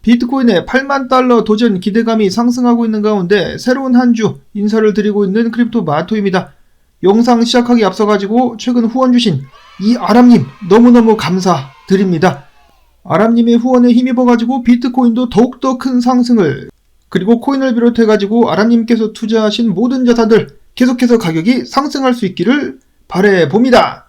비트코인의 8만 달러 도전 기대감이 상승하고 있는 가운데 새로운 한 주 인사를 드리고 있는 크립토 마토입니다. 영상 시작하기 앞서가지고 최근 후원 주신 이 아람님 너무너무 감사드립니다. 아람님의 후원에 힘입어가지고 비트코인도 더욱더 큰 상승을, 그리고 코인을 비롯해가지고 아람님께서 투자하신 모든 자산들 계속해서 가격이 상승할 수 있기를 바라봅니다.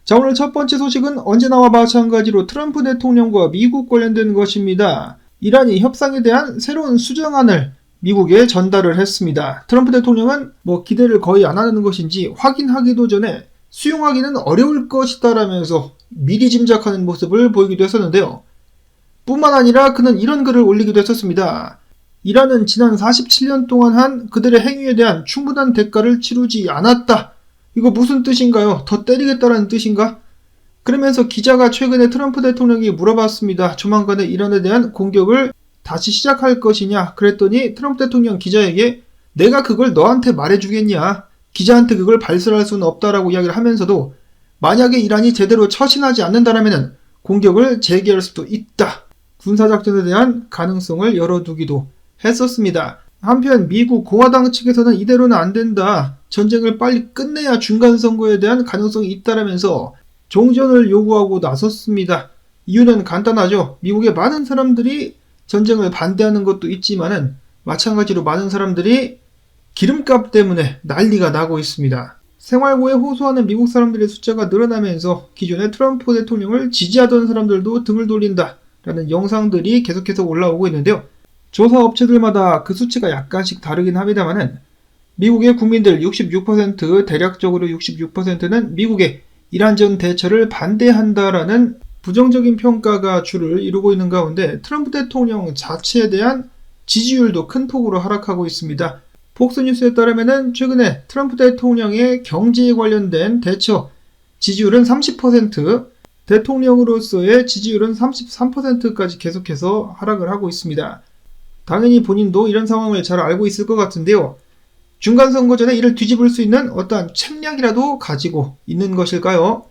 자, 오늘 첫 번째 소식은 언제나와 마찬가지로 트럼프 대통령과 미국 관련된 것입니다. 이란이 협상에 대한 새로운 수정안을 미국에 전달을 했습니다. 트럼프 대통령은 기대를 거의 안 하는 것인지 확인하기도 전에 수용하기는 어려울 것이다라면서 미리 짐작하는 모습을 보이기도 했었는데요. 뿐만 아니라 그는 이런 글을 올리기도 했었습니다. 이란은 지난 47년 동안 한 그들의 행위에 대한 충분한 대가를 치르지 않았다. 이거 무슨 뜻인가요? 더 때리겠다라는 뜻인가? 그러면서 기자가 최근에 트럼프 대통령이 물어봤습니다. 조만간에 이란에 대한 공격을 다시 시작할 것이냐? 그랬더니 트럼프 대통령 기자에게 내가 그걸 너한테 말해주겠냐? 기자한테 그걸 발설할 수는 없다라고 이야기를 하면서도 만약에 이란이 제대로 처신하지 않는다면 공격을 재개할 수도 있다. 군사작전에 대한 가능성을 열어두기도 했었습니다. 한편 미국 공화당 측에서는 이대로는 안 된다. 전쟁을 빨리 끝내야 중간선거에 대한 가능성이 있다라면서 종전을 요구하고 나섰습니다. 이유는 간단하죠. 미국의 많은 사람들이 전쟁을 반대하는 것도 있지만은 마찬가지로 많은 사람들이 기름값 때문에 난리가 나고 있습니다. 생활고에 호소하는 미국 사람들의 숫자가 늘어나면서 기존의 트럼프 대통령을 지지하던 사람들도 등을 돌린다라는 영상들이 계속해서 올라오고 있는데요. 조사 업체들마다 그 수치가 약간씩 다르긴 합니다만은 미국의 국민들 66%, 대략적으로 66%는 미국의 이란전 대처를 반대한다라는 부정적인 평가가 주를 이루고 있는 가운데 트럼프 대통령 자체에 대한 지지율도 큰 폭으로 하락하고 있습니다. 폭스뉴스에 따르면 최근에 트럼프 대통령의 경제에 관련된 대처 지지율은 30%, 대통령으로서의 지지율은 33%까지 계속해서 하락을 하고 있습니다. 당연히 본인도 이런 상황을 잘 알고 있을 것 같은데요. 중간선거 전에 이를 뒤집을 수 있는 어떠한 책략이라도 가지고 있는 것일까요?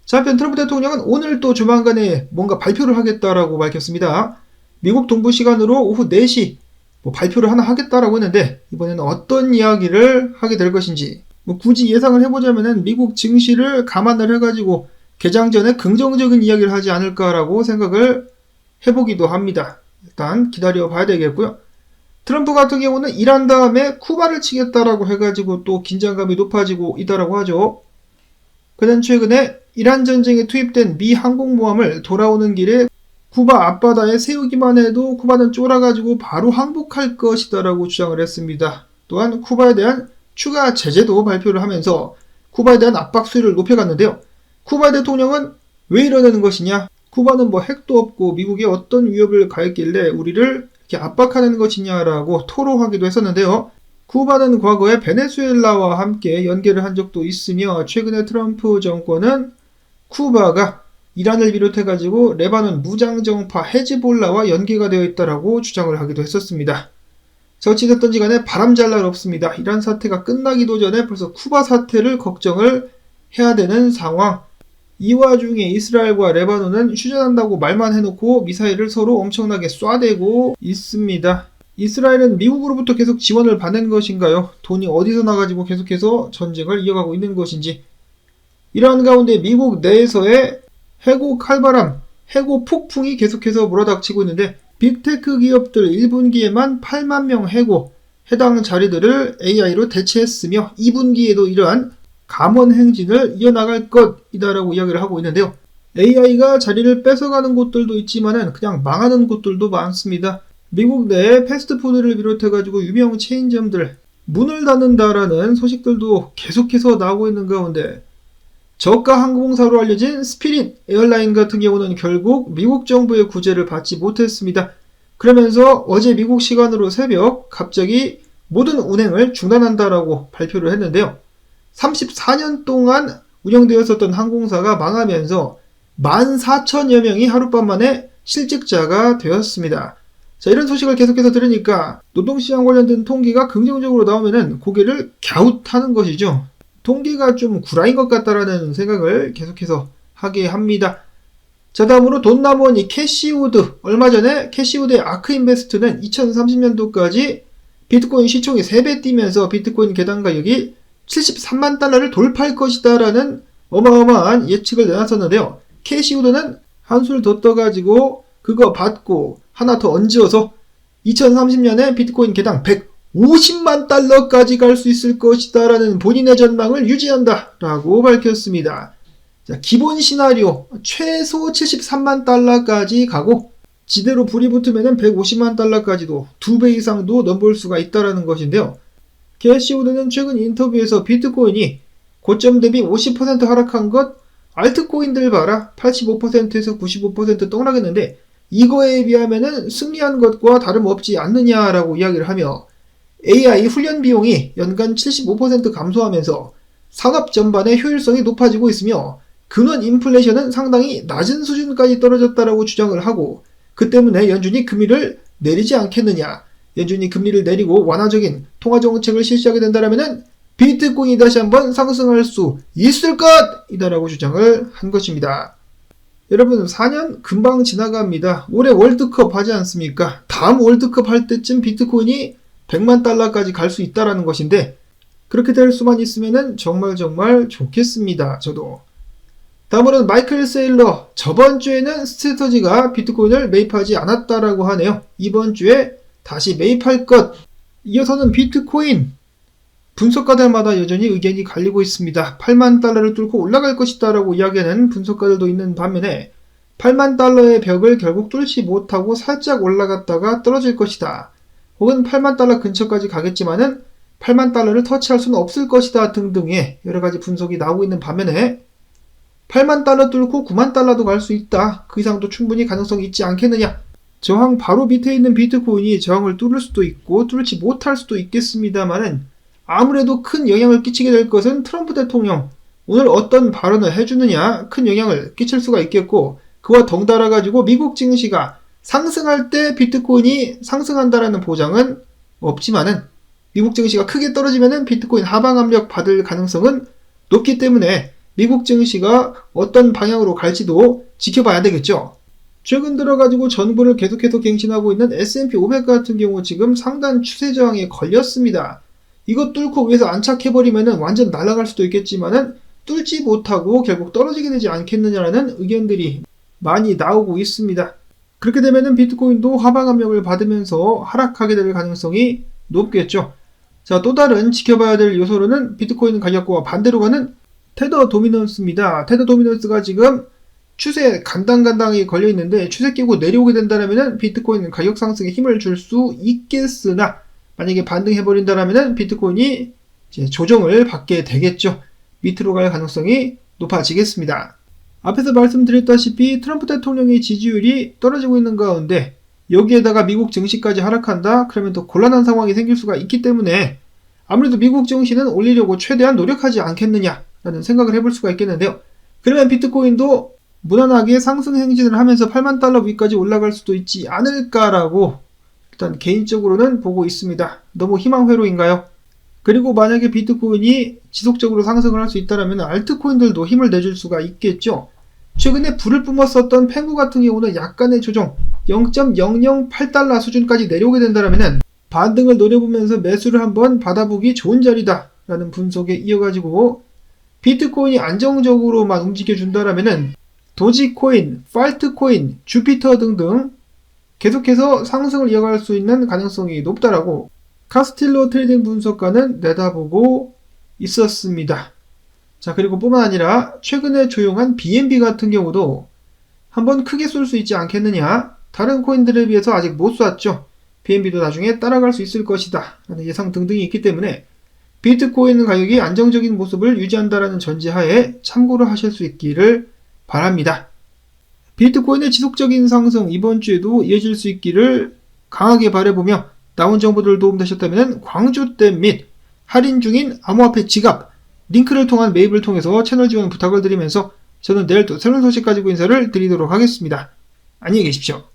자, 한편 트럼프 대통령은 오늘 또 조만간에 뭔가 발표를 하겠다라고 밝혔습니다. 미국 동부 시간으로 오후 4시 발표를 하나 하겠다라고 했는데 이번에는 어떤 이야기를 하게 될 것인지 굳이 예상을 해보자면은 미국 증시를 감안을 해가지고 개장 전에 긍정적인 이야기를 하지 않을까라고 생각을 해보기도 합니다. 일단 기다려 봐야 되겠고요. 트럼프 같은 경우는 이란 다음에 쿠바를 치겠다라고 해가지고 또 긴장감이 높아지고 있다라고 하죠. 그는 최근에 이란 전쟁에 투입된 미 항공모함을 돌아오는 길에 쿠바 앞바다에 세우기만 해도 쿠바는 쫄아가지고 바로 항복할 것이다라고 주장을 했습니다. 또한 쿠바에 대한 추가 제재도 발표를 하면서 쿠바에 대한 압박 수위를 높여갔는데요. 쿠바 대통령은 왜 이러는 것이냐? 쿠바는 핵도 없고 미국이 어떤 위협을 가했길래 우리를 이렇게 압박하는 것이냐라고 토로하기도 했었는데요. 쿠바는 과거에 베네수엘라와 함께 연계를 한 적도 있으며 최근에 트럼프 정권은 쿠바가 이란을 비롯해가지고 레바논 무장정파 헤즈볼라와 연계가 되어 있다라고 주장을 하기도 했었습니다. 자, 어찌됐든지 간에 바람 잘 날 없습니다. 이란 사태가 끝나기도 전에 벌써 쿠바 사태를 걱정을 해야 되는 상황. 이 와중에 이스라엘과 레바논은 휴전한다고 말만 해놓고 미사일을 서로 엄청나게 쏴대고 있습니다. 이스라엘은 미국으로부터 계속 지원을 받는 것인가요? 돈이 어디서 나가지고 계속해서 전쟁을 이어가고 있는 것인지. 이러한 가운데 미국 내에서의 해고 칼바람, 해고 폭풍이 계속해서 몰아닥치고 있는데 빅테크 기업들 1분기에만 8만 명 해고, 해당 자리들을 AI로 대체했으며 2분기에도 이러한 감원 행진을 이어나갈 것이다라고 이야기를 하고 있는데요. AI가 자리를 뺏어가는 곳들도 있지만은 그냥 망하는 곳들도 많습니다. 미국 내 패스트푸드를 비롯해가지고 유명 체인점들 문을 닫는다라는 소식들도 계속해서 나오고 있는 가운데 저가 항공사로 알려진 스피릿 에어라인 같은 경우는 결국 미국 정부의 구제를 받지 못했습니다. 그러면서 어제 미국 시간으로 새벽 갑자기 모든 운행을 중단한다라고 발표를 했는데요. 34년 동안 운영되었었던 항공사가 망하면서 14,000여 명이 하룻밤 만에 실직자가 되었습니다. 자, 이런 소식을 계속해서 들으니까 노동시장 관련된 통계가 긍정적으로 나오면은 고개를 갸웃하는 것이죠. 통계가 좀 구라인 것 같다라는 생각을 계속해서 하게 합니다. 자, 다음으로 돈나무원이 캐시우드. 얼마 전에 캐시우드의 아크인베스트는 2030년도까지 비트코인 시총이 3배 뛰면서 비트코인 개당 가격이 73만 달러를 돌파할 것이다 라는 어마어마한 예측을 내놨었는데요. 캐시우드는 한술 더 떠가지고 그거 받고 하나 더 얹어서 2030년에 비트코인 개당 150만 달러까지 갈 수 있을 것이다 라는 본인의 전망을 유지한다 라고 밝혔습니다. 자, 기본 시나리오 최소 73만 달러까지 가고 지대로 불이 붙으면 150만 달러까지도 2배 이상도 넘볼 수가 있다는 것인데요. 캐시우드는 최근 인터뷰에서 비트코인이 고점 대비 50% 하락한 것, 알트코인들 봐라 85%에서 95% 떡락했는데 이거에 비하면 승리한 것과 다름없지 않느냐라고 이야기를 하며 AI 훈련 비용이 연간 75% 감소하면서 산업 전반의 효율성이 높아지고 있으며 근원 인플레이션은 상당히 낮은 수준까지 떨어졌다라고 주장을 하고 그 때문에 연준이 금리를 내리지 않겠느냐. 연준이 금리를 내리고 완화적인 통화정책을 실시하게 된다면 비트코인이 다시 한번 상승할 수 있을 것이다라고 주장을 한 것입니다. 여러분 4년 금방 지나갑니다. 올해 월드컵 하지 않습니까? 다음 월드컵 할 때쯤 비트코인이 100만 달러까지 갈 수 있다라는 것인데 그렇게 될 수만 있으면 정말 좋겠습니다. 저도. 다음으로는 마이클 세일러. 저번 주에는 스트래터지가 비트코인을 매입하지 않았다라고 하네요. 이번 주에 다시 매입할 것. 이어서는 비트코인. 분석가들마다 여전히 의견이 갈리고 있습니다. 8만 달러를 뚫고 올라갈 것이다 라고 이야기하는 분석가들도 있는 반면에 8만 달러의 벽을 결국 뚫지 못하고 살짝 올라갔다가 떨어질 것이다. 혹은 8만 달러 근처까지 가겠지만은 8만 달러를 터치할 수는 없을 것이다 등등의 여러가지 분석이 나오고 있는 반면에 8만 달러 뚫고 9만 달러도 갈 수 있다. 그 이상도 충분히 가능성이 있지 않겠느냐. 저항 바로 밑에 있는 비트코인이 저항을 뚫을 수도 있고 뚫지 못할 수도 있겠습니다만은 아무래도 큰 영향을 끼치게 될 것은 트럼프 대통령. 오늘 어떤 발언을 해주느냐 큰 영향을 끼칠 수가 있겠고 그와 덩달아 가지고 미국 증시가 상승할 때 비트코인이 상승한다라는 보장은 없지만은 미국 증시가 크게 떨어지면은 비트코인 하방 압력 받을 가능성은 높기 때문에 미국 증시가 어떤 방향으로 갈지도 지켜봐야 되겠죠. 최근 들어가지고 전부를 계속해서 갱신하고 있는 S&P 500 같은 경우 지금 상단 추세 저항에 걸렸습니다. 이거 뚫고 위에서 안착해버리면은 완전 날아갈 수도 있겠지만은 뚫지 못하고 결국 떨어지게 되지 않겠느냐라는 의견들이 많이 나오고 있습니다. 그렇게 되면은 비트코인도 하방 압력을 받으면서 하락하게 될 가능성이 높겠죠. 자, 또 다른 지켜봐야 될 요소로는 비트코인 가격과 반대로 가는 테더 도미넌스입니다. 테더 도미넌스가 지금 추세 간당간당하게 걸려있는데 추세 끼고 내려오게 된다면 비트코인 가격 상승에 힘을 줄 수 있겠으나 만약에 반등해버린다면 비트코인이 이제 조정을 받게 되겠죠. 밑으로 갈 가능성이 높아지겠습니다. 앞에서 말씀드렸다시피 트럼프 대통령의 지지율이 떨어지고 있는 가운데 여기에다가 미국 증시까지 하락한다? 그러면 더 곤란한 상황이 생길 수가 있기 때문에 아무래도 미국 증시는 올리려고 최대한 노력하지 않겠느냐라는 생각을 해볼 수가 있겠는데요. 그러면 비트코인도 무난하게 상승 행진을 하면서 8만 달러 위까지 올라갈 수도 있지 않을까라고 일단 개인적으로는 보고 있습니다. 너무 희망회로인가요? 그리고 만약에 비트코인이 지속적으로 상승을 할 수 있다면 알트코인들도 힘을 내줄 수가 있겠죠. 최근에 불을 뿜었었던 펭구 같은 경우는 약간의 조정 0.008달러 수준까지 내려오게 된다면 반등을 노려보면서 매수를 한번 받아보기 좋은 자리다 라는 분석에 이어가지고 비트코인이 안정적으로만 움직여준다면 도지코인, 팔트코인, 주피터 등등 계속해서 상승을 이어갈 수 있는 가능성이 높다라고 카스틸로 트레이딩 분석가는 내다보고 있었습니다. 자, 그리고 뿐만 아니라 최근에 조용한 BNB 같은 경우도 한번 크게 쏠 수 있지 않겠느냐. 다른 코인들에 비해서 아직 못 쐈죠. BNB도 나중에 따라갈 수 있을 것이다 라는 예상 등등이 있기 때문에 비트코인 가격이 안정적인 모습을 유지한다라는 전제하에 참고를 하실 수 있기를 바랍니다. 비트코인의 지속적인 상승 이번 주에도 이어질 수 있기를 강하게 바라보며 나온 정보들 도움되셨다면 광주댐 및 할인 중인 암호화폐 지갑 링크를 통한 매입을 통해서 채널 지원 부탁을 드리면서 저는 내일 또 새로운 소식 가지고 인사를 드리도록 하겠습니다. 안녕히 계십시오.